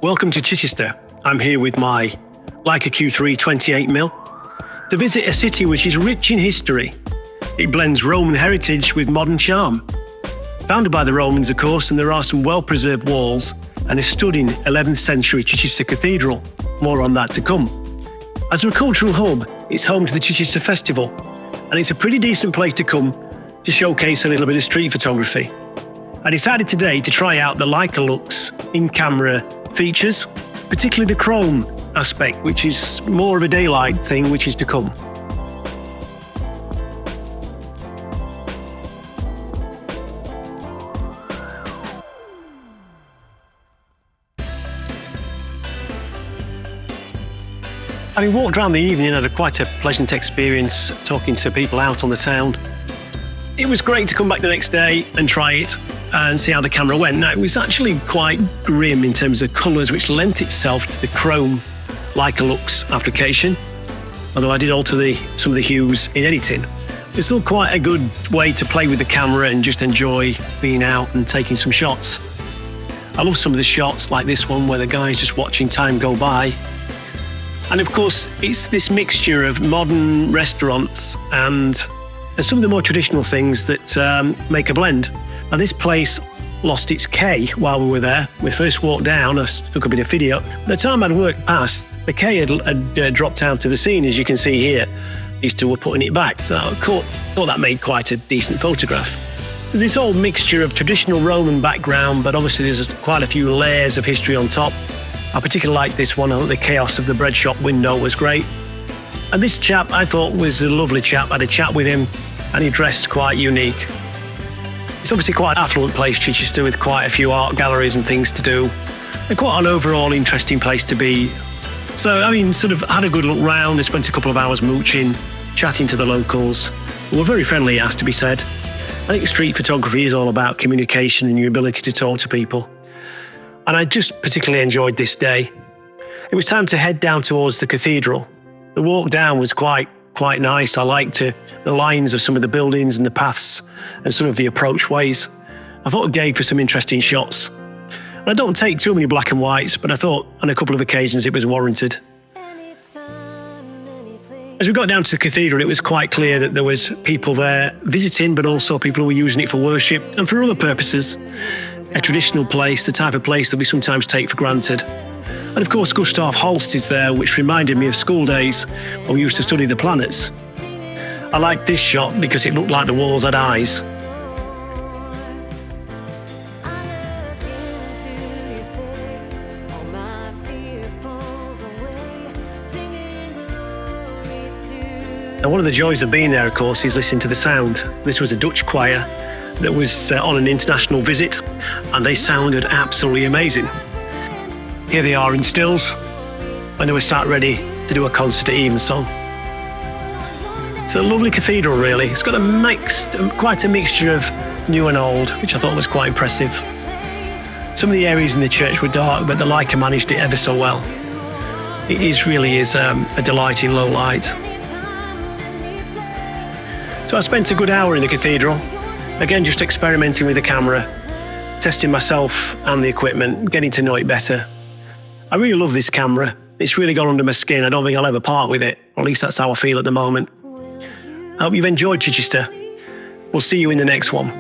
Welcome to Chichester. I'm here with my Leica Q3 28mm to visit a city which is rich in history. It blends Roman heritage with modern charm. Founded by the Romans, of course, and there are some well-preserved walls and a stunning 11th century Chichester Cathedral. More on that to come. As a cultural hub, it's home to the Chichester Festival, and it's a pretty decent place to come to showcase a little bit of street photography. I decided today to try out the Leica Lux in-camera features, particularly the chrome aspect, which is more of a daylight thing, which is to come. Having walked around the evening, I had quite a pleasant experience talking to people out on the town. It was great to come back the next day and try it and see how the camera went. Now, it was actually quite grim in terms of colours, which lent itself to the chrome Leica Lux application, although I did alter some of the hues in editing. It's still quite a good way to play with the camera and just enjoy being out and taking some shots. I love some of the shots like this one where the guy's just watching time go by. And of course, it's this mixture of modern restaurants and some of the more traditional things that make a blend. Now, this place lost its K while we were there. We first walked down, I took a bit of video. By the time I'd worked past, the K had dropped out of the scene, as you can see here. These two were putting it back, so I thought that made quite a decent photograph. So this old mixture of traditional Roman background, but obviously there's quite a few layers of history on top. I particularly like this one. I thought the chaos of the bread shop window was great. And this chap I thought was a lovely chap. I had a chat with him and he dressed quite unique. It's obviously quite an affluent place, Chichester, with quite a few art galleries and things to do. And quite an overall interesting place to be. So, I mean, sort of had a good look round. I spent a couple of hours mooching, chatting to the locals. They were very friendly, it has to be said. I think street photography is all about communication and your ability to talk to people. And I just particularly enjoyed this day. It was time to head down towards the cathedral. The walk down was quite nice. I liked the lines of some of the buildings and the paths and some of the approach ways. I thought it gave for some interesting shots. And I don't take too many black and whites, but I thought on a couple of occasions it was warranted. As we got down to the cathedral, it was quite clear that there was people there visiting, but also people who were using it for worship and for other purposes. A traditional place, the type of place that we sometimes take for granted. And of course, Gustav Holst is there, which reminded me of school days when we used to study the planets. I liked this shot because it looked like the walls had eyes. And one of the joys of being there, of course, is listening to the sound. This was a Dutch choir that was on an international visit, and they sounded absolutely amazing. Here they are in stills, and they were sat ready to do a concert at evensong. It's a lovely cathedral, really. It's got quite a mixture of new and old, which I thought was quite impressive. Some of the areas in the church were dark, but the Leica managed it ever so well. It really is a delight in low light. So I spent a good hour in the cathedral. Again, just experimenting with the camera, testing myself and the equipment, getting to know it better. I really love this camera. It's really got under my skin. I don't think I'll ever part with it. Or at least that's how I feel at the moment. I hope you've enjoyed Chichester. We'll see you in the next one.